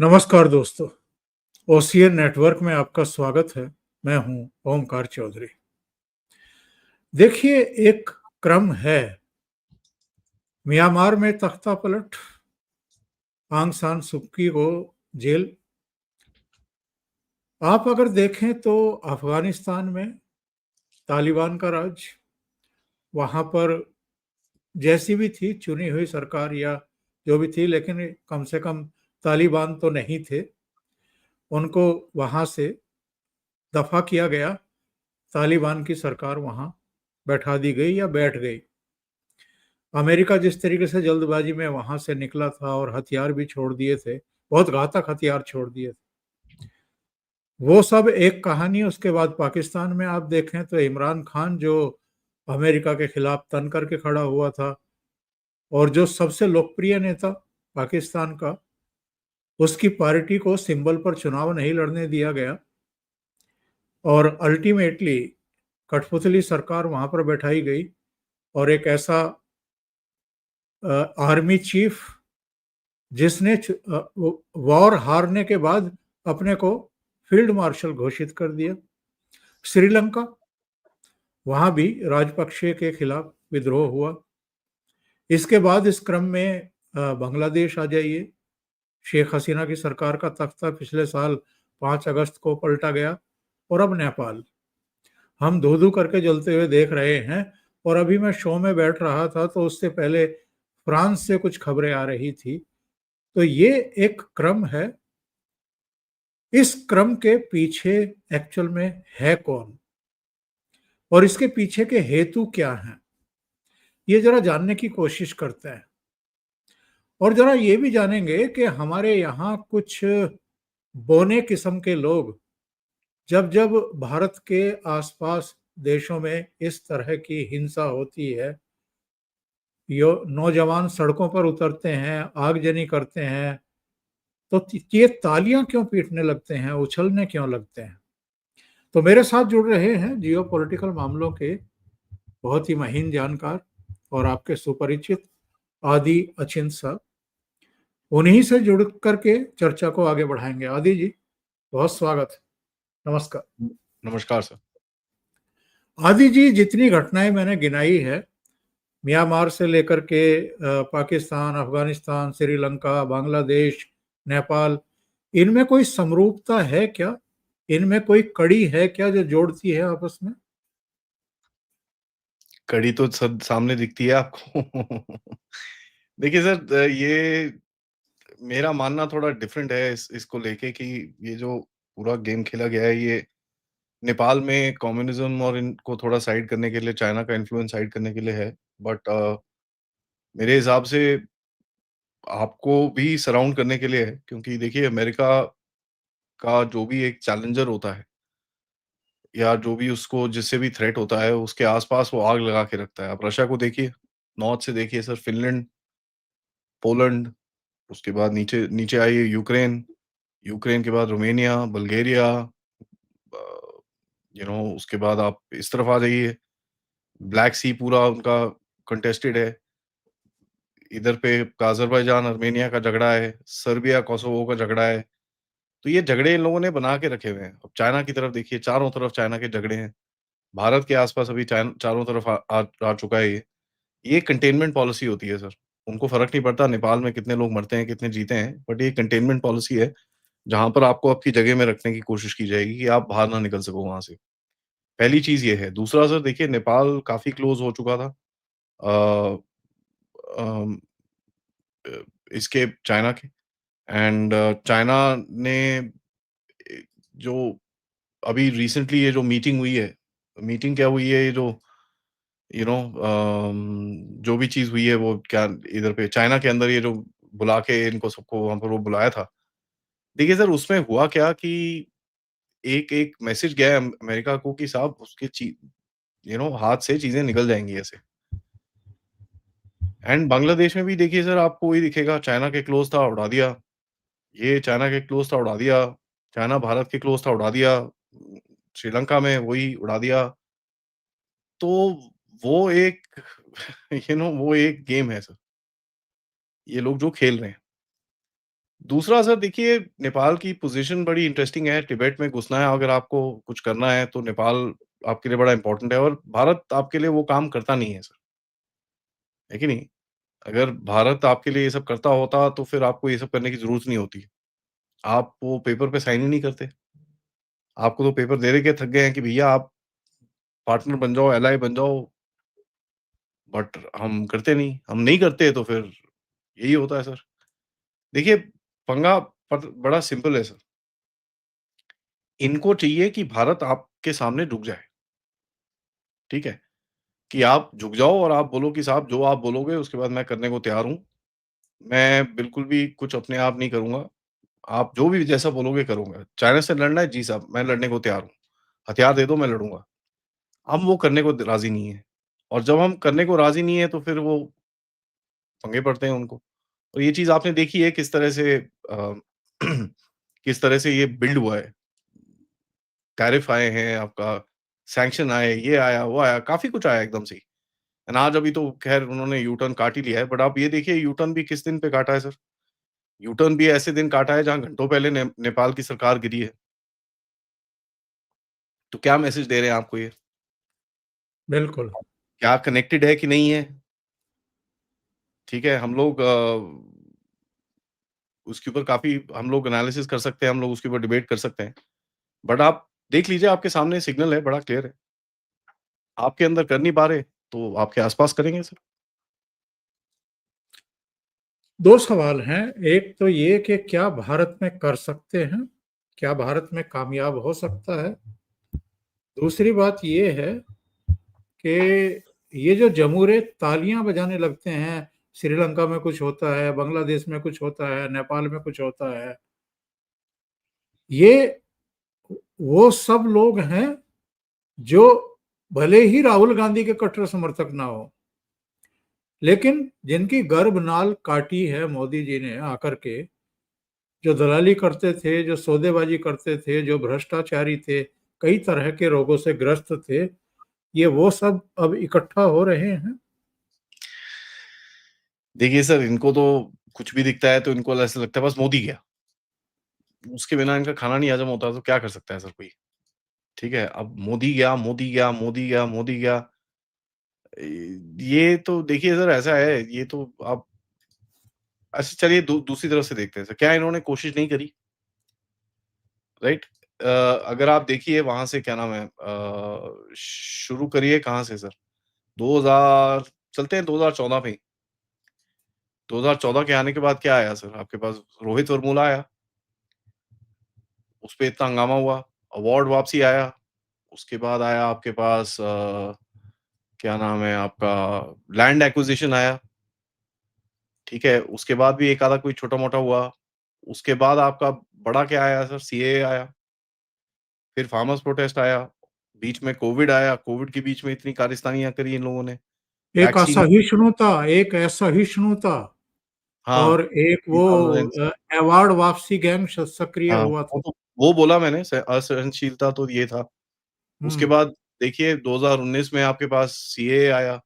नमस्कार दोस्तों, OCN network में आपका स्वागत है। मैं हूं ओमकार चौधरी। देखिए, एक क्रम है। म्यांमार में तख्तापलट, आंग सान सुकी को जेल। आप अगर देखें तो अफगानिस्तान में तालिबान का राज, वहां पर जैसी भी थी चुनी हुई सरकार या जो भी थी, लेकिन कम से कम तालिबान तो नहीं थे। उनको वहां से दफा किया गया, तालिबान की सरकार वहां बैठा दी गई या बैठ गई। अमेरिका जिस तरीके से जल्दबाजी में वहां से निकला था और हथियार भी छोड़ दिए थे, बहुत घातक हथियार छोड़ दिए थे, वो सब एक कहानी। उसके बाद पाकिस्तान में आप देखें तो इमरान खान जो अमेरिका के खिलाफ तन करके खड़ा हुआ था और जो सबसे लोकप्रिय नेता पाकिस्तान का, उसकी पार्टी को सिंबल पर चुनाव नहीं लड़ने दिया गया और अल्टीमेटली कठपुतली सरकार वहां पर बैठाई गई। और एक ऐसा आर्मी चीफ जिसने वॉर हारने के बाद अपने को फील्ड मार्शल घोषित कर दिया। श्रीलंका, वहां भी राजपक्षे के खिलाफ विद्रोह हुआ। इसके बाद इस क्रम में बांग्लादेश आ जाइए। शेख हसीना की सरकार का तख्ता पिछले साल 5 अगस्त को पलटा गया। और अब नेपाल, हम धू धू करके जलते हुए देख रहे हैं। और अभी मैं शो में बैठ रहा था तो उससे पहले फ्रांस से कुछ खबरें आ रही थी। तो ये एक क्रम है। इस क्रम के पीछे एक्चुअल में है कौन और इसके पीछे के हेतु क्या हैं, ये जरा जानने की कोशिश करते हैं। और जरा ये भी जानेंगे कि हमारे यहाँ कुछ बौने किस्म के लोग जब जब भारत के आसपास देशों में इस तरह की हिंसा होती है, यो नौजवान सड़कों पर उतरते हैं, आगजनी करते हैं, तो ये तालियां क्यों पीटने लगते हैं, उछलने क्यों लगते हैं। तो मेरे साथ जुड़ रहे हैं जियो पॉलिटिकल मामलों के बहुत ही महीन जानकार और आपके सुपरिचित आदि अचिंत साहब। उन्हीं से जुड़ करके चर्चा को आगे बढ़ाएंगे। आदि जी, बहुत स्वागत है। नमस्कार। नमस्कार सर। आदि जी, जितनी घटनाएं मैंने गिनाई है, म्यांमार से लेकर के पाकिस्तान, अफगानिस्तान, श्रीलंका, बांग्लादेश, नेपाल, इनमें कोई समरूपता है क्या? इनमें कोई कड़ी है क्या जो जोड़ती है आपस में? कड़ी तो सब सामने दिखती है आपको। देखिए सर, ये मेरा मानना थोड़ा डिफरेंट है इसको लेके कि ये जो पूरा गेम खेला गया है, ये नेपाल में कम्युनिज्म और इनको थोड़ा साइड करने के लिए, चाइना का इन्फ्लुएंस साइड करने के लिए है। बट मेरे हिसाब से आपको भी सराउंड करने के लिए है, क्योंकि देखिए अमेरिका का जो भी एक चैलेंजर होता है या जो भी उसको जिससे भी थ्रेट होता है, उसके आस-पास वो आग लगा के रखता है। आप रशिया को देखिए, नॉर्थ से देखिए सर, फ़िनलैंड, पोलैंड, उसके बाद नीचे नीचे आइए यूक्रेन, यूक्रेन के बाद रोमानिया, बल्गेरिया, अ, उसके बाद आप इस तरफ आ जाइए, ब्लैक सी पूरा उनका कंटेस्टेड है। इधर पे अज़रबैजान, आर्मेनिया का झगड़ा है, सर्बिया, कोसोवो का झगड़ा है। तो ये झगड़े इन लोगों ने बना के रखे हुए हैं। अब चाइना की तरफ देखिए, चारों तरफ चाइना के झगड़े हैं। भारत के आस-पास अभी चारों तरफ आ आ आ चुका है ये। ये कंटेनमेंट पॉलिसी होती है सर। उनको फ़र्क नहीं पड़ता नेपाल में कितने लोग मरते हैं, कितने जीते हैं, बट ये कंटेनमेंट पॉलिसी है, जहाँ पर आपको आपकी जगह में रखने की कोशिश की जाएगी कि आप बाहर ना निकल सको वहाँ से। पहली चीज़ ये है। दूसरा सर देखिए, नेपाल काफ़ी क्लोज़ हो चुका था अ, अम, अ, इसके चाइना के एंड चाइना ने जो अभी रिसेंटली ये जो मीटिंग हुई है, मीटिंग क्या हुई है, ये जो जो भी चीज़ हुई है वो क्या इधर पे चाइना के अंदर ये जो बुला के इनको सबको वहाँ पर वो बुलाया था। देखिए सर, उसमें हुआ क्या कि एक एक मैसेज गया है अमेरिका को कि साहब उसके हाथ से चीज़ें निकल जाएँगी ऐसे। एंड बांग्लादेश में भी देखिए सर, आपको वही दिखेगा, चाइना के क्लोज़ था उड़ा दिया, ये चाइना के क्लोज़ था उड़ा दिया, चाइना भारत के क्लोज़ था उड़ा दिया, श्रीलंका में वही उड़ा दिया। तो वो एक वो एक गेम है सर, ये लोग जो खेल रहे हैं। दूसरा सर देखिए नेपाल की पोज़ीशन बड़ी इंटरेस्टिंग है, तिब्बत में घुसना है अगर आपको कुछ करना है तो नेपाल आपके लिए बड़ा इम्पोर्टेंट है और भारत आपके लिए वो काम करता नहीं है सर, है कि नहीं? अगर भारत आपके लिए ये सब करता होता तो फिर आपको ये सब करने की ज़रूरत नहीं होती। आप वो पेपर पे साइन ही नहीं करते। आपको तो पेपर दे-दे के थक गए हैं कि भैया आप पार्टनर बन जाओ, एलाय बन जाओ, बट हम करते नहीं। हम नहीं करते तो फिर यही होता है सर। देखिए पंगा बड़ा सिंपल है सर। इनको चाहिए कि भारत आपके सामने झुक जाए, ठीक है? कि आप झुक जाओ और आप बोलो कि साहब जो आप बोलोगे उसके बाद मैं करने को तैयार हूँ। मैं बिल्कुल भी कुछ अपने आप नहीं करूँगा। आप जो भी जैसा बोलोगे करूँगा। चाइना से लड़ना है? जी साहब, मैं लड़ने को तैयार हूँ। हथियार दे दो मैं लड़ूँगा। हम वो करने को राज़ी नहीं हैं। और जब हम करने को राज़ी नहीं है तो फिर वो पंगे पड़ते हैं उनको। और ये चीज़ आपने देखी है किस तरह से किस तरह से ये बिल्ड हुआ है। टैरिफ आए हैं, आपका सैंक्शन आए, ये आया, वो आया, काफ़ी कुछ आया एकदम से ही। एंड आज अभी तो ख़ैर उन्होंने यू टर्न काट ही लिया है, बट आप ये देखिए यू टर्न भी किस दिन पे काटा है सर? यू टर्न भी ऐसे दिन काटा है जहाँ घंटों पहले नेपाल की सरकार गिरी है। तो क्या मैसेज दे रहे हैं आपको ये? बिल्कुल। क्या कनेक्टेड है कि नहीं है? ठीक है, हम लोग उसके ऊपर काफ़ी हम लोग एनालिसिस कर सकते हैं, हम लोग उसके ऊपर डिबेट कर सकते हैं। बट आप देख लीजिए आपके सामने सिग्नल है, बड़ा क्लियर है। आपके अंदर कर नहीं पा रहे, तो आपके आस-पास करेंगे सर। 2 सवाल हैं, एक तो ये कि क्या भारत में कर सकते हैं? क्या भारत में कामयाब हो सकता है? दूसरी बात ये है कि ये जो जमूरे तालियां बजाने लगते हैं, श्रीलंका में कुछ होता है, बांग्लादेश में कुछ होता है, नेपाल में कुछ होता है, ये वो सब लोग हैं जो भले ही राहुल गांधी के कट्टर समर्थक ना हो, लेकिन जिनकी गर्भनाल काटी है मोदी जी ने आकर के, जो दलाली करते थे, जो सौदेबाजी करते थे, जो भ्रष्टाचारी थे, कई तरह के रोगों से ग्रस्त थे, ये वो सब अब इकट्ठा हो रहे हैं। देखिए सर, इनको तो कुछ भी दिखता है तो इनको ऐसा लगता है बस मोदी गया। उसके बिना इनका खाना नहीं हजम होता तो क्या कर सकता है सर कोई? ठीक है, अब मोदी गया, मोदी गया, मोदी गया, मोदी गया। ये तो देखिए सर ऐसा है, ये तो आप अच्छा चलिए दूसरी तरफ से देखते हैं सर, क्या इन्होंने कोशिश नहीं करी? राइट? अगर आप देखिए वहाँ से क्या नाम है शुरू करिए कहाँ से सर? 2000 चलते हैं 2014 पे ही। 2014 के आने के बाद क्या आया सर? आपके पास रोहित वेमुला आया, उसपे इतना हंगामा हुआ, अवार्ड वापसी आया, उसके बाद आया आपके पास क्या नाम है आपका लैंड एक्विजिशन आया, ठीक है? उसके बाद भी एक आधा कोई छोटा-मोटा हुआ, उसके बाद आपका बड़ा क्या आया सर? सीएए आया, फिर फार्मर्स प्रोटेस्ट आया, बीच में कोविड आया, कोविड के बीच में इतनी कारस्तानियाँ करी इन लोगों ने, एक वैक्सीन असहिष्णुता एक असहिष्णुता हाँ, और एक वो 2000 अवार्ड वापसी गैंग सक्रिय हाँ, हुआ था। वो बोला मैंने स असहनशीलता तो ये था। उसके हम्म। बाद देखिए 2019 में आपके पास सीएए आया,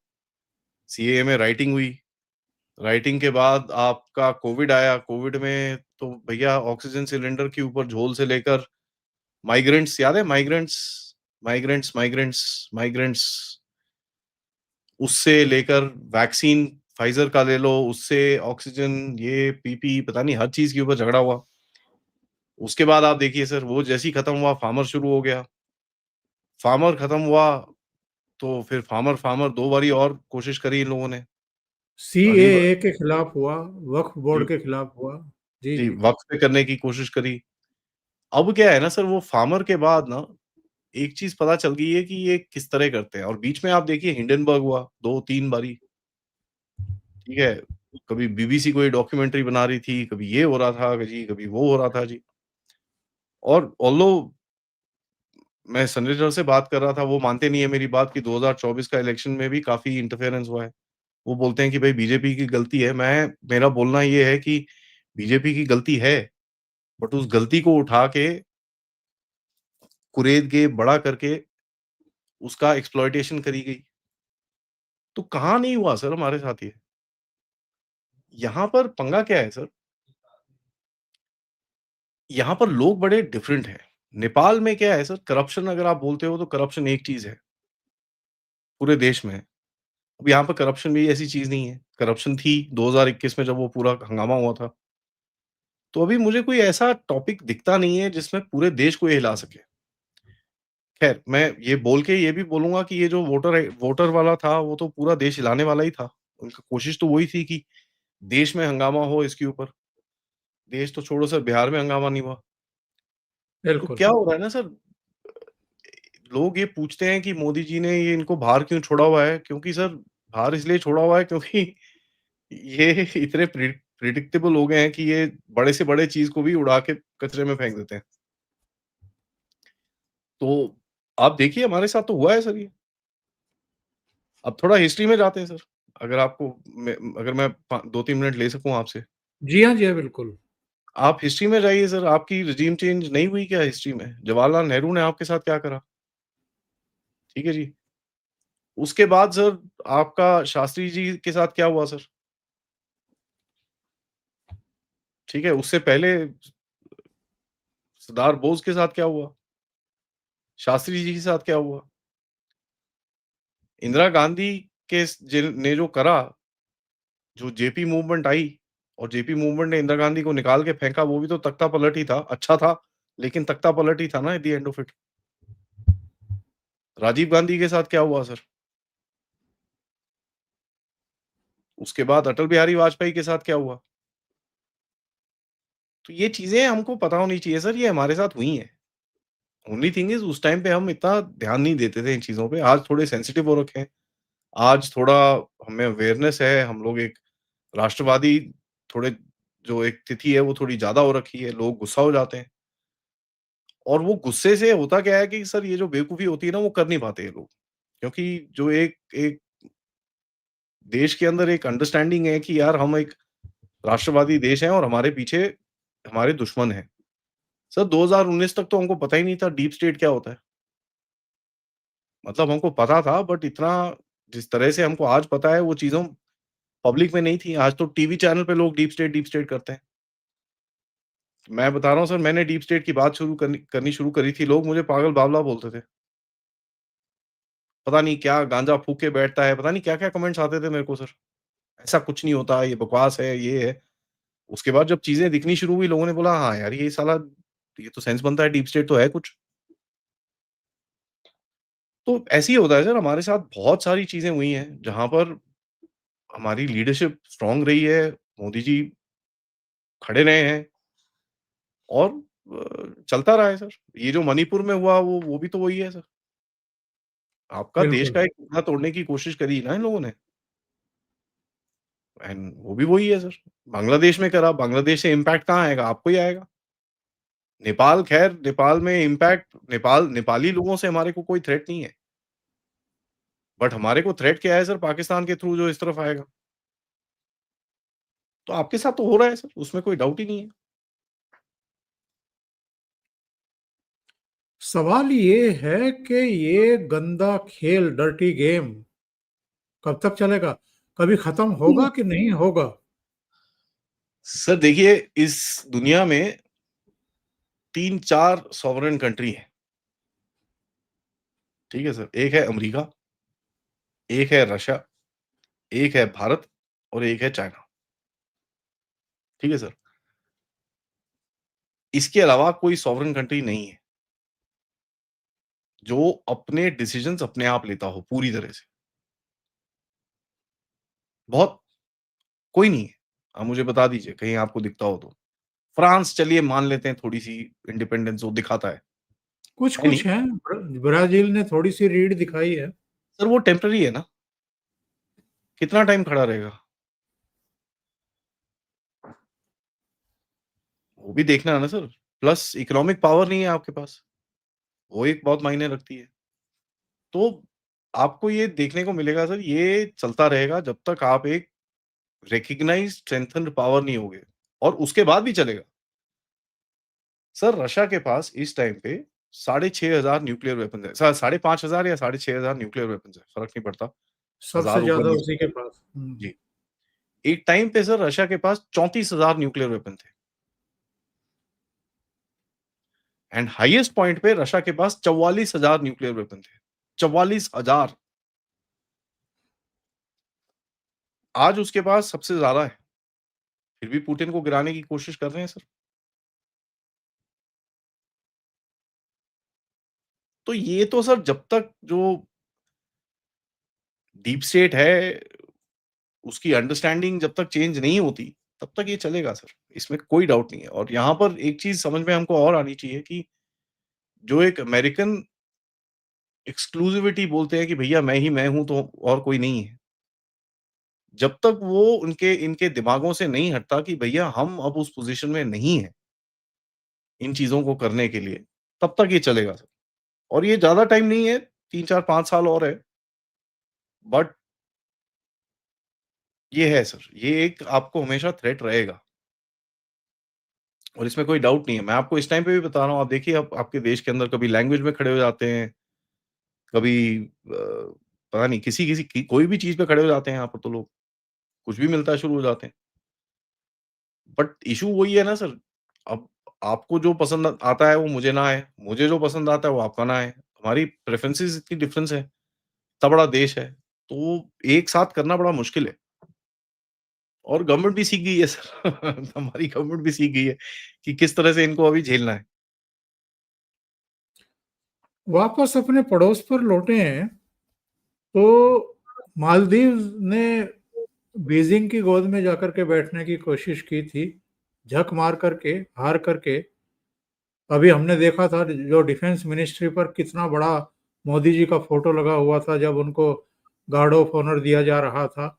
सीएए में राइटिंग हुई, राइटिंग के बाद आपका कोविड आया, कोविड में तो भैया ऑक्सीजन सिलेंडर के ऊपर झोल से लेकर माइग्रेंट्स याद है माइग्रेंट्स? माइग्रेंट्स, माइग्रेंट्स, माइग्रेंट्स उससे लेकर वैक्सीन फाइज़र का ले लो, उससे ऑक्सीजन ये पीपी पता नहीं हर चीज़ के ऊपर झगड़ा हुआ। उसके बाद आप देखिए सर वो जैसे ही खत्म हुआ फार्मर शुरू हो गया। फार्मर खत्म हुआ तो फिर फार्मर फार्मर 2 बारी और कोशिश करी इन लोगों ने। पहली बार सीएए के खिलाफ हुआ, वक्फ बोर्ड जी, के खिलाफ हुआ। जी, जी, जी। वक़्त पे करने की कोशिश करी। अब क्या है ना सर वो फार्मर के बाद ना एक चीज़ पता चल गई है कि ये किस तरह करते हैं और बीच में आप देखिए हिंडनबर्ग हुआ 2-3 बारी, ठीक है? कभी बीबीसी कोई डॉक्यूमेंट्री बना रही थी, कभी ये हो रहा था जी, कभी वो हो रहा था जी। और ऑल्दो मैं संजय दत्त से बात कर रहा था, वो मानते नहीं है मेरी बात कि 2024 का इलेक्शन में भी काफ़ी इंटरफेरेंस हुआ है। वो बोलते हैं कि भाई बीजेपी की गलती है। मेरा बोलना ये है कि बीजेपी की गलती है, बट उस गलती को उठा के, कुरेद के, बड़ा करके उसका एक्सप्लॉइटेशन करी गई। तो कहाँ नहीं हुआ सर हमारे साथ ये? यहाँ पर पंगा क्या है सर? यहाँ पर लोग बड़े डिफरेंट हैं। नेपाल में क्या है सर, करप्शन अगर आप बोलते हो तो करप्शन एक चीज़ है, पूरे देश में है। अब यहाँ पे करप्शन भी ऐसी चीज़ नहीं है। करप्शन थी 2021 में जब वो पूरा हंगामा हुआ था। तो अभी मुझे कोई ऐसा टॉपिक दिखता नहीं है जिसमें पूरे देश को ये हिला सके। ख़ैर, मैं ये बोल के ये भी बोलूँगा कि ये जो वोटर वाला था, वो तो पूरा देश हिलाने वाला ही था। उनकी कोशिश तो वही थी कि देश में हंगामा हो इसके ऊपर। देश तो छोड़ो सर, बिहार में हंगामा नहीं हुआ। तो बिल्कुल। क्या हो रहा है ना सर, लोग ये पूछते हैं कि मोदी जी ने ये इनको बाहर क्यों छोड़ा हुआ है? क्योंकि सर बाहर इसलिए छोड़ा हुआ है क्योंकि ये इतने प्रिडिक्टेबल हो गए हैं कि ये बड़े से बड़े चीज़ को भी उड़ा के कचरे में फेंक देते हैं। तो आप देखिए हमारे साथ तो हुआ है सर ये। अब थोड़ा हिस्ट्री में जाते हैं सर। अगर आपको अगर मैं 2-3 मिनट ले सकूँ आपसे। जी हाँ, जी हाँ, बिल्कुल। आप हिस्ट्री में जाइए सर, आपकी रेज़ीम चेंज नहीं हुई क्या हिस्ट्री में? जवाहरलाल नेहरू ने आपके साथ क्या करा? ठीक है जी। उसके बाद सर आपका शास्त्री जी के साथ क्या हुआ सर? ठीक है, उससे पहले सरदार बोस के साथ क्या हुआ? शास्त्री जी के साथ क्या हुआ? इंदिरा गांधी के जिन ने जो करा, जो जेपी मूवमेंट आई और जेपी मूवमेंट ने इंदिरा गांधी को निकाल के फेंका, वो भी तो तख्तापलट ही था। अच्छा था, लेकिन तख्तापलट ही था ना at the end of it. Rajiv Gandhi के साथ क्या हुआ सर? उसके बाद अटल बिहारी वाजपेयी के साथ क्या हुआ? तो ये चीज़ें हमको पता होनी चाहिए सर, ये हमारे साथ हुई हैं। ओनली थिंग इज़ उस टाइम पे हम इतना ध्यान नहीं देते थे इन चीज़ों पे। आज थोड़े सेंसिटिव हो रखे हैं। आज थोड़ा हमें अवेयरनेस है, हम लोग एक राष्ट्रवादी थोड़े जो एक तिथि है वो थोड़ी ज़्यादा हो रखी है, लोग गुस्सा हो जाते हैं। और वो गुस्से से होता क्या है कि सर ये जो बेवकूफ़ी होती है ना वो कर नहीं पाते ये लोग। क्योंकि जो एक एक देश के अंदर एक अंडरस्टैंडिंग है कि यार हम एक राष्ट्रवादी देश हैं और हमारे पीछे हमारे दुश्मन हैं। सर 2019 तक तो हमको पता ही नहीं था डीप स्टेट क्या होता है। मतलब हमको पता था बट इतना जिस तरह से हमको आज पता है वो चीज़ों पब्लिक में नहीं थी। आज तो टीवी चैनल पे लोग डीप स्टेट करते हैं। मैं बता रहा हूँ सर, मैंने डीप स्टेट की बात शुरू करनी करनी शुरू करी थी, लोग मुझे पागल बावला बोलते थे। पता नहीं क्या गांजा फूँक के बैठता है, पता नहीं क्या-क्या कमेंट्स आते थे मेरे को सर। ऐसा कुछ नहीं होता, ये बकवास है, ये है। उसके बाद जब चीज़ें दिखनी शुरू हुई, लोगों ने बोला हाँ यार, ये साला ये तो सेंस बनता है, डीप स्टेट तो है कुछ। तो ऐसे ही होता है सर, हमारे साथ बहुत सारी चीज़ें हुई हैं, जहाँ पर हमारी लीडरशिप स्ट्रॉन्ग रही है, मोदी जी खड़े रहे हैं और चलता रहा है सर। ये जो मणिपुर में हुआ वो भी तो वही है सर। आपका देश बिल्कुल। का एक टुकड़ा तोड़ने की कोशिश करी ना इन लोगों ने एंड वो भी वही है सर। बांग्लादेश में करा, बांग्लादेश से इम्पैक्ट कहाँ आएगा? आपको ही आएगा। नेपाल ख़ैर नेपाल में इम्पैक्ट नेपाली लोगों से हमारे को कोई थ्रेट नहीं है। बट हमारे को थ्रेट क्या है सर पाकिस्तान के थ्रू जो इस तरफ आएगा। तो आपके साथ तो हो रहा है सर, उसमें कोई डाउट ही नहीं है। सवाल ये है कि ये गंदा खेल, डर्टी गेम कब तक चलेगा? कभी खत्म होगा कि नहीं होगा? सर देखिए, इस दुनिया में 3-4 सॉवरेन कंट्री हैं, ठीक है सर? एक है अमेरिका, एक है रशिया, एक है भारत और एक है चाइना, ठीक है सर? इसके अलावा कोई सॉवरेन कंट्री नहीं है, जो अपने डिसीजंस अपने आप लेता हो पूरी तरह से। बहुत कोई नहीं है। आप मुझे बता दीजिए कहीं आपको दिखता हो तो। फ्रांस चलिए मान लेते हैं थोड़ी-सी इंडिपेंडेंस वो दिखाता है नहीं? कुछ-कुछ हैं, ब्राज़ील ने थोड़ी-सी रीढ़ दिखाई है। सर वो टेम्परेरी है ना, कितना टाइम खड़ा रहेगा? वो भी देखना है ना सर। प्लस इकोनॉमिक पावर नहीं है आपके पास, वो एक बहुत मायने रखती है। तो आपको ये देखने को मिलेगा सर, ये चलता रहेगा जब तक आप एक रिकॉग्नाइज्ड स्ट्रेंथेन्ड पावर नहीं होगे और उसके बाद भी चलेगा। सर रशिया के पास इस टाइम पे 6500 न्यूक्लियर वेपन्स है। साढ़े 5000 या 6500 न्यूक्लियर वेपन्स है, फ़र्क नहीं पड़ता। सबसे 1000 ऊपर ज़्यादा नीचे। उसी के पास। हुँ। जी। एक टाइम पे सर रशिया के पास 34,000 न्यूक्लियर वेपन थे। एंड हाईएस्ट पॉइंट पे रशिया के पास 44,000 न्यूक्लियर वेपन थे। 44,000। आज उसके पास सबसे ज़्यादा है। फिर भी पुतिन को गिराने की कोशिश कर रहे हैं सर। तो ये तो सर जब तक जो डीप स्टेट है, उसकी अंडरस्टैंडिंग जब तक चेंज नहीं होती, तब तक ये चलेगा सर। इसमें कोई डाउट नहीं है और यहाँ पर एक चीज़ समझ में हमको और आनी चाहिए कि जो एक अमेरिकन एक्सक्लूसिविटी बोलते हैं कि भैया मैं हूँ तो और कोई नहीं है। जब तक वो उनके इनके दिमागों से नहीं हटता कि भैया हम अब उस पोज़ीशन में नहीं हैं, इन चीज़ों को करने के लिए, तब तक ये चलेगा सर। और ये ज़्यादा टाइम नहीं है, 3, 4, 5 साल और है। बट ये है सर, ये एक आपको हमेशा थ्रेट रहेगा और इसमें कोई डाउट नहीं है। मैं आपको इस टाइम पे भी बता रहा हूँ, आप देखिए आप आपके देश के अंदर कभी लैंग्वेज में खड़े हो जाते हैं, कभी पता नहीं किसी-किसी की कोई भी चीज़ पे खड़े हो जाते हैं यहाँ पर तो लोग, कुछ भी मिलता है शुरू हो जाते हैं। बट इश्यू वही है ना सर, अब आपको जो पसंद आता है वो मुझे ना आए, मुझे जो पसंद आता है वो आपका ना आए। हमारी प्रेफ़रेंसेस इतनी डिफरेंस है, इतना बड़ा देश है, तो एक साथ करना बड़ा मुश्किल है। और गवर्नमेंट भी सीख गई है सर हमारी गवर्नमेंट भी सीख गई है कि किस तरह से इनको अभी झेलना है। वापस अपने पड़ोस पर लौटे हैं, तो मालदीव्स ने बीजिंग की गोद में जाकर के बैठने की कोशिश की थी, झक मार करके, हार करके। अभी हमने देखा था जो डिफेंस मिनिस्ट्री पर कितना बड़ा मोदी जी का फोटो लगा हुआ था जब उनको गार्ड ऑफ ऑनर दिया जा रहा था।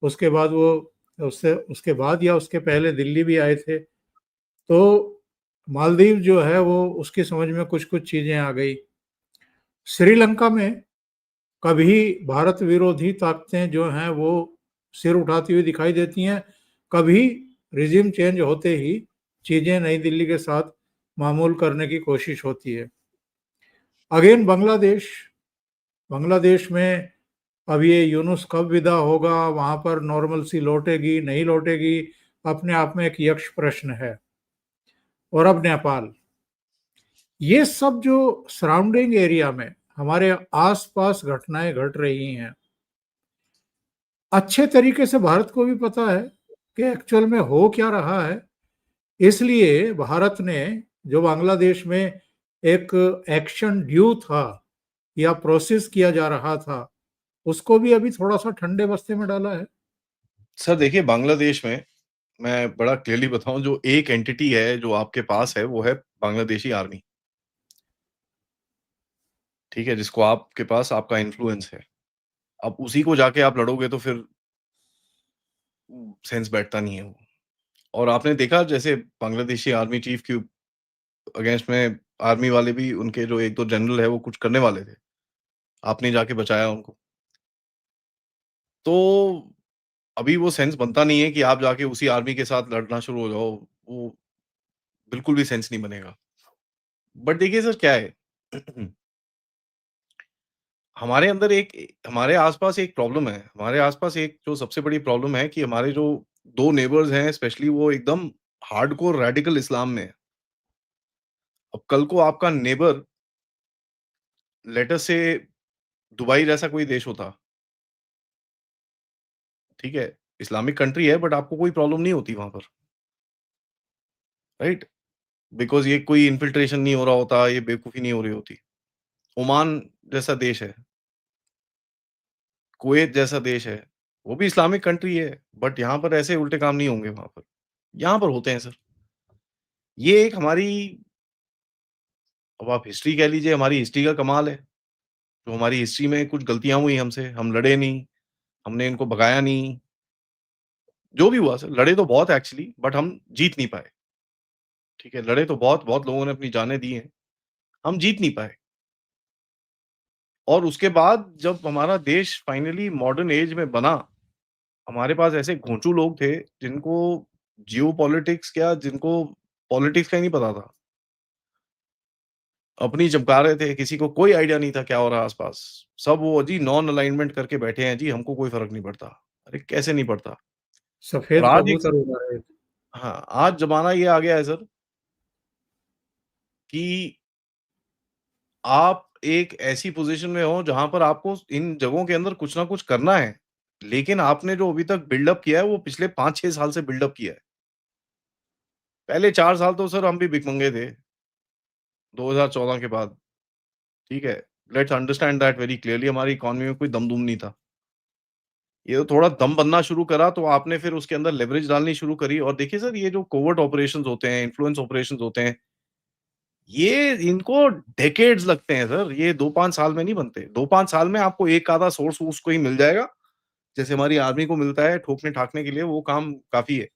उसके बाद वो उससे उसके बाद या उसके पहले दिल्ली भी आए थे। तो मालदीव जो है वो उसकी समझ में कुछ-कुछ चीज़ें आ गई। श्रीलंका में कभी भारत विरोधी ताकतें जो हैं वो सिर उठाती हुई दिखाई देती हैं, कभी रिजिम चेंज होते ही चीज़ें नई दिल्ली के साथ मामूल करने की कोशिश होती है। अगेन बांग्लादेश, बांग्लादेश में अब ये यूनुस कब विदा होगा, वहाँ पर नॉर्मलसी लौटेगी, नहीं लौटेगी, अपने आप में एक यक्ष प्रश्न है। और अब नेपाल, ये सब जो सराउंडिंग एरिया में हमारे आस-पास घटनाएँ घट रही हैं, अच्छे तरीके से भारत को भी पता है कि एक्चुअल में हो क्या रहा है। इसलिए भारत ने जो बांग्लादेश में एक एक्शन ड्यू था या प्रोसेस किया जा रहा था, उसको भी अभी थोड़ा-सा ठंडे बस्ते में डाला है। सर देखिए बांग्लादेश में मैं बड़ा क्लियरली बताऊँ जो एक एंटिटी है जो आपके पास है वो है बांग्लादेशी आर्मी, ठीक है? जिसको आपके पास आपका इन्फ्लुएंस है। अब उसी को जाके आप लड़ोगे तो फिर सेंस बैठता नहीं है वो। और आपने देखा जैसे बांग्लादेशी आर्मी चीफ के अगेंस्ट में आर्मी वाले भी उनके जो 1-2 जनरल है वो कुछ करने वाले थे। आपने जाके बचाया उनको। तो अभी वो सेंस बनता नहीं है कि आप जाके उसी आर्मी के साथ लड़ना शुरू हो जाओ, वो बिल्कुल भी सेंस नहीं बनेगा। बट देखिए सर क्या है हमारे अंदर एक हमारे आस-पास एक प्रॉब्लम है। हमारे आस-पास एक जो सबसे बड़ी प्रॉब्लम है कि हमारे जो 2 नेबर्स हैं स्पेशली वो एकदम हार्डकोर रेडिकल इस्लाम में है। अब कल को आपका नेबर लेट अस से दुबई जैसा कोई देश होता, ठीक है? इस्लामिक कंट्री है बट आपको कोई प्रॉब्लम नहीं होती वहाँ पर, राइट? बिकॉज़ ये कोई इन्फिल्ट्रेशन नहीं हो रहा होता, ये बेवकूफ़ी नहीं हो रही होती। ओमान जैसा देश है, कुवैत जैसा देश है, वो भी इस्लामिक कंट्री है, बट यहाँ पर ऐसे उल्टे काम नहीं होंगे वहाँ पर। यहाँ पर होते हैं सर। ये एक हमारी अब आप हिस्ट्री कह लीजिए, हमारी हिस्ट्री का कमाल है। जो हमारी हिस्ट्री में कुछ गलतियाँ हुई हमसे, हम लड़े नहीं, हमने इनको भगाया नहीं, जो भी हुआ सर, लड़े तो बहुत एक्चुअली बट हम जीत नहीं पाए, ठीक है? लड़े तो बहुत, बहुत लोगों ने अपनी जानें दी हैं, हम जीत नहीं पाए। और उसके बाद जब हमारा देश फाइनली मॉडर्न एज में बना, हमारे पास ऐसे घोंचू लोग थे, जिनको जियोपॉलिटिक्स क्या, जिनको पॉलिटिक्स का ही नहीं पता था। अपनी चमका रहे थे, किसी को कोई आइडिया नहीं था क्या हो रहा है आस-पास। सब वो जी नॉन अलाइनमेंट करके बैठे हैं जी, हमको कोई फ़र्क नहीं पड़ता। अरे कैसे नहीं पड़ता? और सफ़ेद आज एक कबूतर उड़ा रहे थे। हाँ, आज ज़माना ये आ गया है सर कि आप एक ऐसी पोज़ीशन में हो जहाँ पर आपको इन जगहों के अंदर कुछ ना कुछ करना है। लेकिन आपने जो अभी तक बिल्डअप किया है वो पिछले 5-6 साल से बिल्डअप किया है। पहले 4 साल तो सर हम भी भिखमंगे थे, 2014 के बाद, ठीक है? Let's understand that very clearly हमारी इकॉनमी में कोई दम-दुम नहीं था। ये तो थोड़ा दम बनना शुरू करा तो आपने फिर उसके अंदर लेवरेज डालनी शुरू करी और देखिए सर ये जो कोवर्ट ऑपरेशंस होते हैं, इन्फ्लुएंस ऑपरेशंस होते हैं, ये इनको डेकेड्स लगते हैं सर, ये 2-5 साल में नहीं बनते। 2-5 साल में आपको एक आधा सोर्स वोर्स कोई मिल जाएगा, जैसे हमारी आर्मी को मिलता है ठोकने-ठाकने के लिए वो काम काफ़ी है।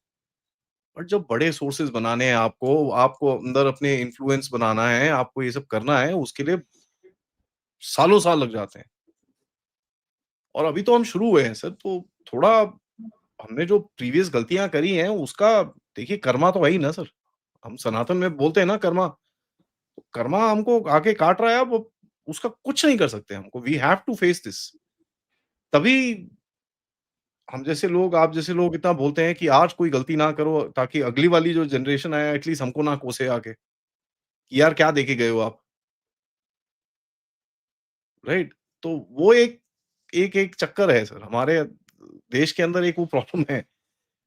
बट जब बड़े सोर्सेज़ बनाने हैं आपको अंदर अपने इन्फ्लुएंस बनाना है, आपको ये सब करना है, उसके लिए सालों साल लग जाते हैं। और अभी तो हम शुरू हुए हैं सर, तो थोड़ा हमने जो प्रीवियस गलतियाँ करी हैं, उसका देखिए कर्मा तो है ही ना सर। हम सनातन में बोलते हैं ना कर्मा, तो कर्मा हमको आके काट रहा है अब उसका कुछ नहीं कर सकते हमको we have to face this. तभी हम जैसे लोग, आप जैसे लोग इतना बोलते हैं कि आज कोई गलती ना करो ताकि अगली वाली जो जनरेशन आए एटलीस्ट हमको ना कोसे आके, कि यार क्या देके गए हो आप, राइट? तो वो एक चक्कर है सर, हमारे देश के अंदर एक वो प्रॉब्लम है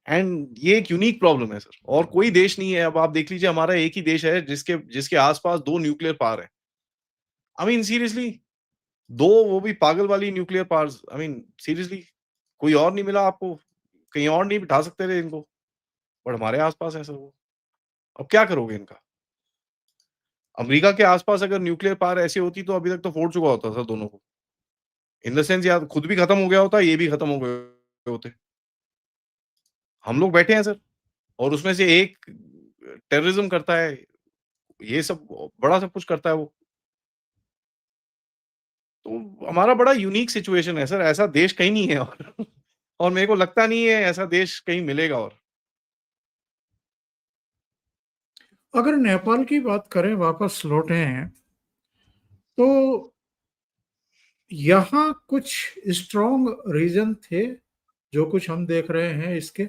एंड ये एक यूनिक प्रॉब्लम है सर और कोई देश नहीं है। अब आप देख लीजिए हमारा एक ही देश है जिसके जिसके आस-पास 2 न्यूक्लियर पावर हैं। आई मीन सीरियसली 2 वो भी पागल वाली nuclear powers I mean seriously कोई और नहीं मिला आपको? कहीं और नहीं बिठा सकते थे इनको? बट हमारे आस-पास है सर वो। अब क्या करोगे इनका? अमेरिका के आस-पास अगर न्यूक्लियर पावर ऐसी होती तो अभी तक तो फोड़ चुका होता सर दोनों को। इन द सेंस या खुद भी खत्म हो गया होता, ये भी खत्म हो गए होते। हम लोग बैठे हैं सर और उसमें से एक टेररिज्म करता है, ये सब बड़ा सब कुछ करता है वो। तो हमारा बड़ा यूनिक सिचुएशन है सर, ऐसा देश कहीं नहीं है और और मेरे को लगता नहीं है ऐसा देश कहीं मिलेगा और। अगर नेपाल की बात करें, वापस लौटे हैं, तो यहाँ कुछ स्ट्रॉन्ग रीजन थे, जो कुछ हम देख रहे हैं इसके।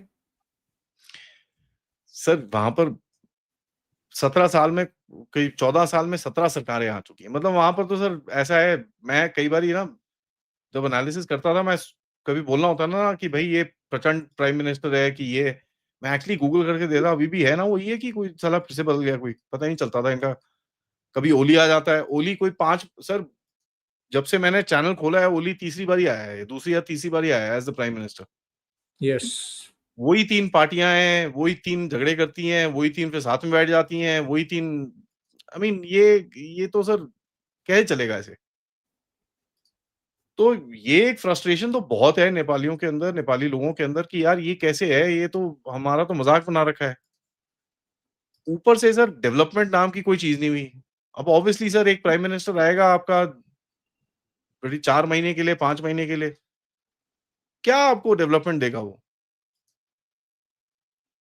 सर वहाँ पर 17 साल में करीब 14 साल में 17 सरकारें आ चुकी हैं। मतलब वहाँ पर तो सर ऐसा है, मैं कई बारी ना जब एनालिसिस करता था, मैं कभी बोलना होता ना कि भई ये प्रचंड प्राइम मिनिस्टर है कि ये मैं एक्चुअली गूगल करके देखा अभी भी है ना वो ये कि कोई साला फिर से बदल गया कोई, पता ही नहीं चलता था इनका। कभी ओली आ जाता है, ओली कोई 5 सर जब से मैंने चैनल खोला है ओली तीसरी बार ही आया है, दूसरी या तीसरी बार ही आया है as the prime minister. Yes. वही 3 पार्टियाँ हैं, वही 3 झगड़े करती हैं, वही 3 फिर साथ में बैठ जाती हैं, वही 3 आई मीन ये तो सर कैसे चलेगा ऐसे? तो ये एक फ्रस्ट्रेशन तो बहुत है नेपालियों के अंदर, नेपाली लोगों के अंदर कि यार ये कैसे है? ये तो हमारा तो मज़ाक बना रखा है। ऊपर से सर डेवलपमेंट नाम की कोई चीज़ नहीं हुई। अब ऑब्वियसली सर एक प्राइम मिनिस्टर आएगा आपका 4 महीने के लिए, 5 महीने के लिए, क्या आपको डेवलपमेंट देगा वो?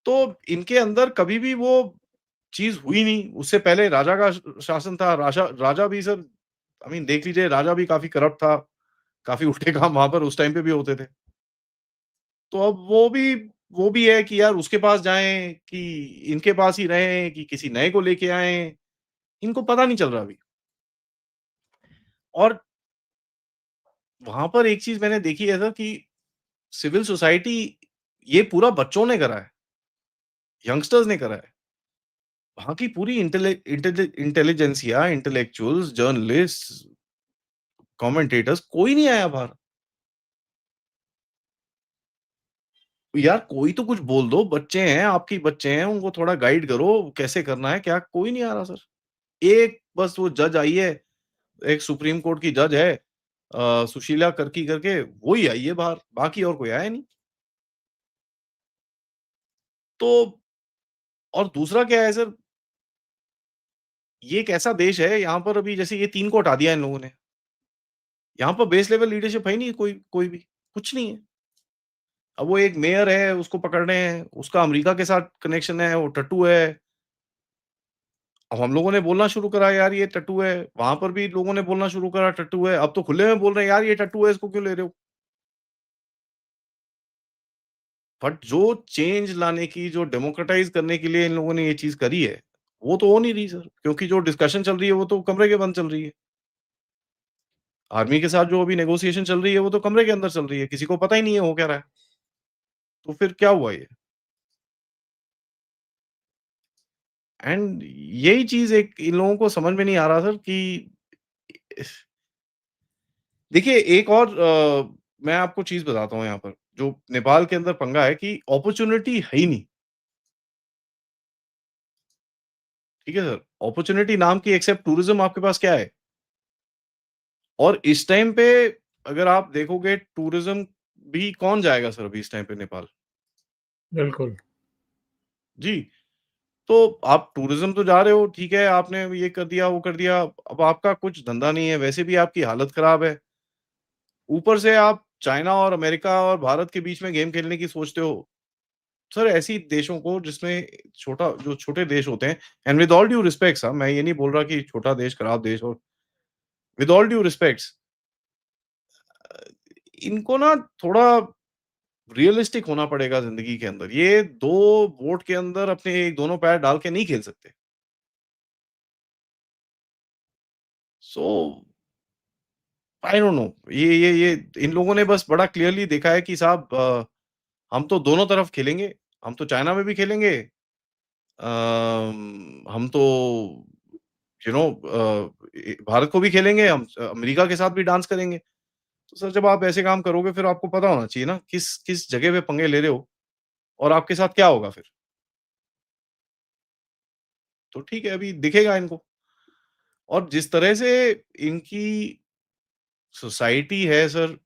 तो इनके अंदर कभी भी वो चीज़ हुई नहीं। उससे पहले राजा का शासन था, राजा राजा भी सर आई मीन देख लीजिए राजा भी काफ़ी करप्ट था, काफ़ी उल्टे काम वहाँ पर उस टाइम पे भी होते थे। तो अब वो भी है कि यार उसके पास जाएँ कि इनके पास ही रहें कि किसी नए को लेके आएँ, इनको पता नहीं चल रहा अभी। और वहाँ पर एक चीज़ मैंने देखी है सर कि सिविल सोसाइटी ये पूरा बच्चों ने करा है, यंगस्टर्स ने करा है। वहाँ की पूरी इंटेलिजेंसिया, इंटेलेक्चुअल्स, जर्नलिस्ट्स, कमेंटेटर्स कोई नहीं आया बाहर। यार कोई तो कुछ बोल दो, बच्चे हैं, आपके बच्चे हैं, उनको थोड़ा गाइड करो, कैसे करना है क्या? कोई नहीं आ रहा सर। एक बस वो जज आई है, एक सुप्रीम कोर्ट की जज है सुशीला कर्की करके, वो ही आई है बाहर, बाकी और कोई आया नहीं। तो और दूसरा क्या है सर, ये एक ऐसा देश है, यहाँ पर अभी जैसे ये 3 को हटा दिया इन लोगों ने। यहाँ पर बेस लेवल लीडरशिप है ही नहीं कोई कोई भी, कुछ नहीं है। अब वो एक मेयर है, उसको पकड़ रहे हैं, उसका अमेरिका के साथ कनेक्शन है, वो टट्टू है। अब हम लोगों ने बोलना शुरू करा यार ये टट्टू है, वहाँ पर भी लोगों ने बोलना शुरू करा टट्टू है, अब तो खुले में बोल रहे हैं यार ये टट्टू है, इसको क्यों ले रहे हो? बट जो चेंज लाने की, जो डेमोक्रेटाइज़ करने के लिए इन लोगों ने ये चीज़ करी है, वो तो हो नहीं रही सर, क्योंकि जो डिस्कशन चल रही है, वो तो कमरे के बंद चल रही है। आर्मी के साथ जो अभी नेगोशिएशन चल रही है, वो तो कमरे के अंदर चल रही है, किसी को पता ही नहीं है हो क्या रहा है। तो फिर क्या हुआ ये? एंड यही चीज़ एक इन लोगों को समझ में नहीं आ रहा सर कि देखिए एक और मैं आपको चीज़ बताता हूँ यहाँ पर, जो नेपाल के अंदर पंगा है कि अपॉर्च्युनिटी है ही नहीं, ठीक है सर? अपॉर्च्युनिटी नाम की एक्सेप्ट टूरिज़्म आपके पास क्या है? और इस टाइम पे अगर आप देखोगे टूरिज़्म भी कौन जाएगा सर अभी इस टाइम पे नेपाल? बिल्कुल। जी, तो आप टूरिज़्म तो जा रहे हो, ठीक है, आपने ये कर दिया, वो कर दिया, अब आपका कुछ धंधा नहीं है, वैसे भी आपकी हालत खराब है। ऊपर से आप चाइना और अमेरिका और भारत के बीच में गेम खेलने की सोचते हो। सर ऐसी देशों को जिसमें जो छोटे देश होते हैं and with all due respects मैं ये नहीं बोल रहा कि छोटा देश खराब देश और विद ऑल ड्यू रिस्पेक्ट्स इनको ना थोड़ा रियलिस्टिक होना पड़ेगा ज़िंदगी के अंदर। ये 2 वोट के अंदर अपने दोनों पैर डाल के नहीं खेल सकते। सो आई डोंट नो ये इन लोगों ने बस बड़ा क्लियरली देखा है कि साहब हम तो दोनों तरफ खेलेंगे। हम तो चाइना में भी खेलेंगे। हम तो भारत को भी खेलेंगे, हम अमेरिका के साथ भी डांस करेंगे। तो सर जब आप ऐसे काम करोगे फिर आपको पता होना चाहिए ना किस किस जगह पे पंगे ले रहे हो और आपके साथ क्या होगा फिर? तो ठीक है अभी दिखेगा इनको और जिस तरह से इनकी सोसाइटी है सर,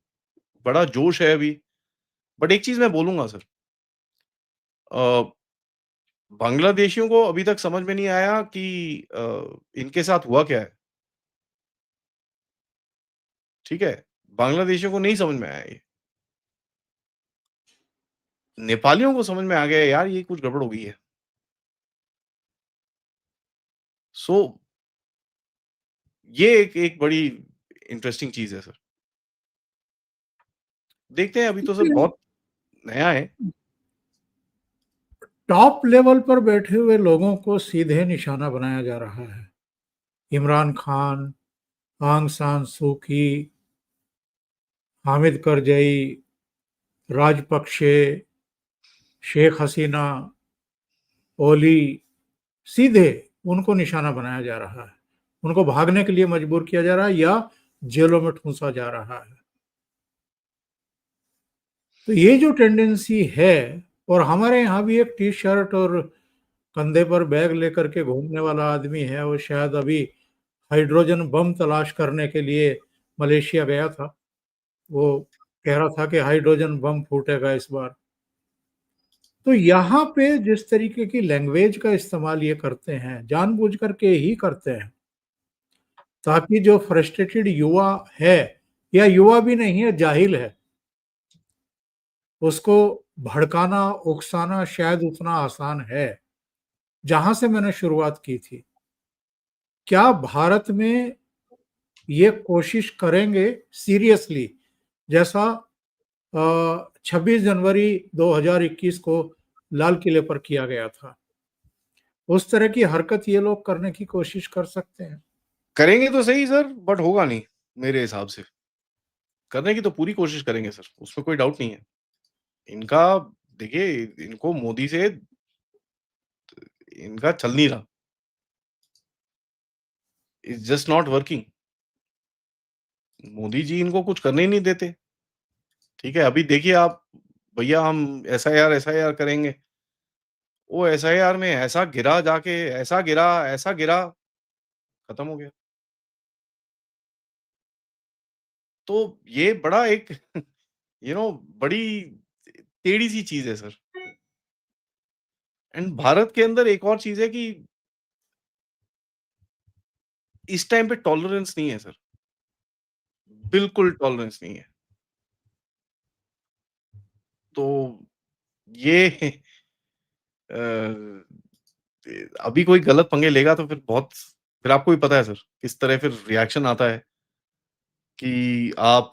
बड़ा जोश है अभी। बट एक चीज़ मैं बोलूँगा सर अ, बांग्लादेशियों को अभी तक समझ में नहीं आया कि इनके साथ हुआ क्या है, ठीक है? बांग्लादेशियों को नहीं समझ में आया ये। नेपालियों को समझ में आ गया यार ये कुछ गड़बड़ हो गई है। सो ये एक एक बड़ी इंटरेस्टिंग चीज़ है सर। देखते हैं अभी तो सर देखिए, बहुत नया है। टॉप लेवल पर बैठे हुए लोगों को सीधे निशाना बनाया जा रहा है। इमरान खान, आंग सान सू की, हामिद करजई, राजपक्षे, शेख हसीना, ओली, सीधे उनको निशाना बनाया जा रहा है। उनको भागने के लिए मजबूर किया जा रहा है या जेलों में ठूंसा जा रहा है। तो ये जो टेंडेंसी है, और हमारे यहाँ भी एक टी शर्ट और कंधे पर बैग लेकर के घूमने वाला आदमी है, वो शायद अभी हाइड्रोजन बम तलाश करने के लिए मलेशिया गया था। वो कह रहा था कि हाइड्रोजन बम फूटेगा इस बार। तो यहाँ पे जिस तरीके की लैंग्वेज का इस्तेमाल ये करते हैं, जानबूझ करके ही करते हैं, ताकि जो फ्रस्ट्रेटेड युवा है, या युवा भी नहीं है, जाहिल है, उसको भड़काना, उकसाना शायद उतना आसान है। जहाँ से मैंने शुरुआत की थी, क्या भारत में ये कोशिश करेंगे सीरियसली, जैसा 26 जनवरी 2021 को लाल किले पर किया गया था? उस तरह की हरकत ये लोग करने की कोशिश कर सकते हैं। करेंगे तो सही सर बट होगा नहीं मेरे हिसाब से। करने की तो पूरी कोशिश करेंगे सर, उसमें कोई डाउट नहीं है। इनका देखिए इनको मोदी से इनका चल नहीं रहा। It's just not working. Modi ji इनको कुछ करने ही नहीं देते। ठीक है, अभी देखिए आप भैया हम एसआईआर करेंगे। वो एसआईआर में ऐसा गिरा जाके ऐसा गिरा, खत्म हो गया। तो ये बड़ा एक बड़ी टेढ़ी-सी चीज़ है सर। एंड भारत के अंदर एक और चीज़ है कि इस टाइम पे टॉलरेंस नहीं है सर, बिल्कुल टॉलरेंस नहीं है। तो ये अ, अभी कोई गलत पंगे लेगा तो फिर आपको भी पता है सर, किस तरह फिर रिएक्शन आता है कि आप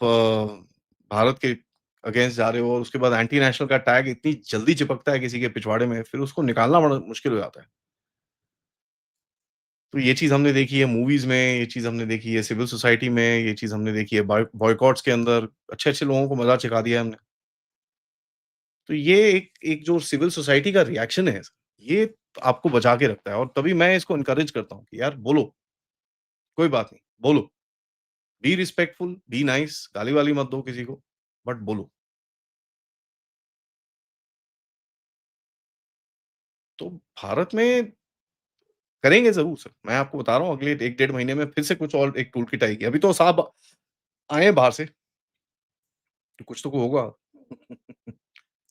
भारत के अगेंस्ट जा रहे हो और उसके बाद एंटी नेशनल का टैग इतनी जल्दी चिपकता है किसी के पिछवाड़े में, फिर उसको निकालना बड़ा मुश्किल हो जाता है। तो ये चीज़ हमने देखी है मूवीज़ में, ये चीज़ हमने देखी है सिविल सोसाइटी में, ये चीज़ हमने देखी है बॉयकॉट्स के अंदर, अच्छे-अच्छे लोगों को मज़ा चखा दिया है हमने। तो ये एक एक जो सिविल सोसाइटी का रिएक्शन है, ये आपको बचा के रखता है और तभी मैं इसको एनकरेज करता हूँ कि यार बोलो, कोई बात नहीं, बोलो। बी रिस्पेक्टफुल, बी नाइस, गाली-वाली मत दो किसी को, बट बोलो। तो भारत में करेंगे ज़रूर सर, मैं आपको बता रहा हूँ अगले 1 डेढ़ महीने में फिर से कुछ और एक टूल किट आएगी। अभी तो साहब आए हैं बाहर से, तो कुछ तो होगा।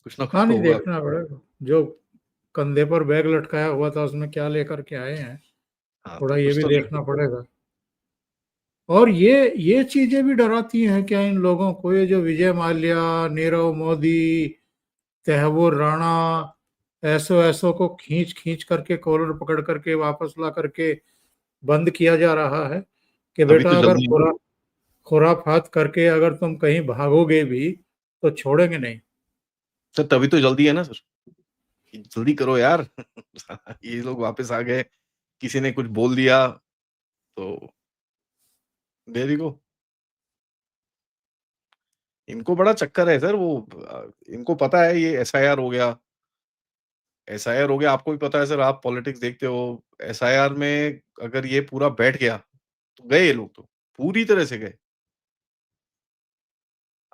कुछ ना कुछ हाँ, तो नहीं होगा। देखना पड़ेगा। जो कंधे पर बैग लटकाया हुआ था उसमें क्या लेकर के आए हैं, हाँ, तो थोड़ा ये कुछ भी तो देखना देखिए। पड़ेगा। और ये चीज़ें भी डराती हैं क्या इन लोगों को, ये जो विजय माल्या, नीरव मोदी, तैमूर राणा, ऐसो-ऐसो को खींच-खींच करके कॉलर पकड़ करके वापस ला करके बंद किया जा रहा है कि तभी तो बेटा अगर जल्दी है ना। खुराफात करके अगर तुम कहीं भागोगे भी, तो छोड़ेंगे नहीं। सर तभी तो जल्दी है ना सर, कि जल्दी करो यार। ये लोग वापस आ गए, किसी ने कुछ बोल दिया, तो देयर यू गो। इनको बड़ा चक्कर है सर इनको पता है ये एसआईआर हो गया। एसआईआर हो गया, आपको भी पता है सर, आप पॉलिटिक्स देखते हो। एसआईआर में अगर ये पूरा बैठ गया, तो गए ये लोग तो, पूरी तरह से गए।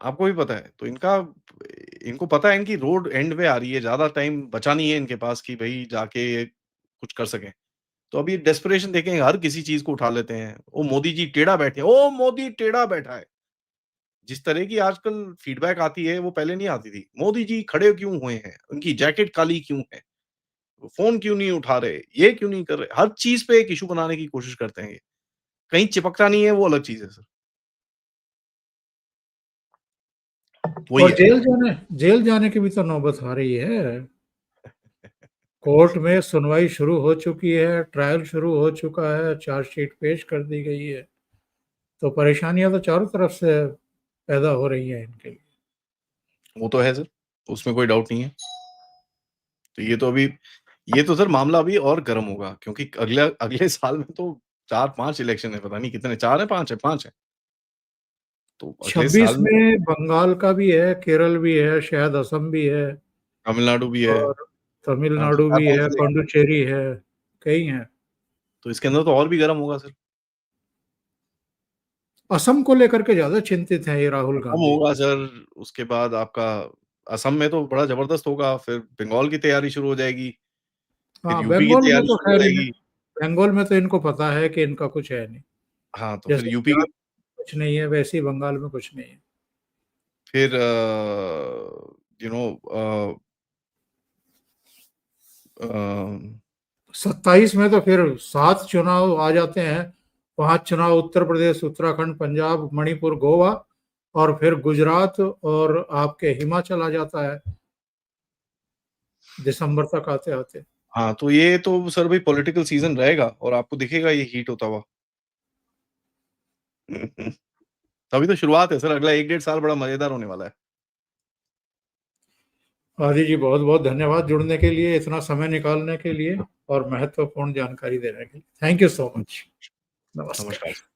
आपको भी पता है, तो इनको पता है इनकी रोड एंड पे आ रही है, ज़्यादा टाइम बचा नहीं है इनके पास कि भई जाके ये कुछ कर सकें। तो अभी डेस्परेशन देखें, हर किसी चीज़ को उठा लेते हैं। ओ मोदी जी टेढ़ा बैठे हैं, ओ मोदी टेढ़ा बैठा है। जिस तरह की आजकल फीडबैक आती है, वो पहले नहीं आती थी। मोदी जी खड़े क्यों हुए हैं? उनकी जैकेट काली क्यों है? वो फ़ोन क्यों नहीं उठा रहे? ये क्यों नहीं कर रहे? हर चीज़ पे एक इश्यू बनाने की कोशिश करते हैं ये। कहीं चिपकता नहीं है, वो अलग चीज़ है सर। वही और है। जेल जाने की भी तो नौबत आ रही है। कोर्ट में सुनवाई शुरू हो चुकी है, ट्रायल शुरू हो चुका है, चार्जशीट पेश कर दी गई है। तो परेशानियां तो चारों तरफ से पैदा हो रही हैं इनके लिए। वो तो है सर, उसमें कोई डाउट नहीं है। तो ये तो सर मामला अभी और गर्म होगा क्योंकि अगले अगले साल में तो 4-5 इलेक्शन है, पता नहीं कितने 4 है 5 है? 5 है। तो अगले 26 साल में में बंगाल का भी है, केरल भी है, शायद असम भी है तमिलनाडु भी है। और हाँ, तो तमिलनाडु भी 4-5 है, इलेक्शन पुडुचेरी है, कई हैं। तो इसके अंदर तो और भी गर्म होगा सर। असम को लेकर के ज़्यादा चिंतित हैं ये राहुल असम गांधी। होगा सर, उसके बाद आपका असम में तो बड़ा ज़बरदस्त होगा, फिर बंगाल की तैयारी शुरू हो जाएगी, फिर हाँ, यूपी की बंगाल में तैयारी तो शुरू हो खैर इन्हें जाएगी। बंगाल में तो इनको पता है कि इनका कुछ है नहीं। हाँ, तो फिर जैसे यूपी बिहार की में कुछ नहीं है, वैसे ही बंगाल में कुछ नहीं है। फिर यू नो अ अ 27 में तो फिर 7 चुनाव आ जाते हैं। 5 चुनाव उत्तर प्रदेश, उत्तराखंड, पंजाब, मणिपुर, गोवा और फिर गुजरात और आपके हिमाचल आ जाता है दिसंबर तक आते-आते। हाँ, तो ये तो सर भाई पॉलिटिकल सीज़न रहेगा और आपको दिखेगा ये हीट होता हुआ। अभी तो शुरुआत है सर, अगला 1 डेढ़ साल बड़ा मज़ेदार होने वाला है। आदि जी बहुत-बहुत धन्यवाद जुड़ने के लिए, इतना समय निकालने के लिए और महत्वपूर्ण जानकारी देने के लिए। Thank you so much. नमस्कार। नमस्कार।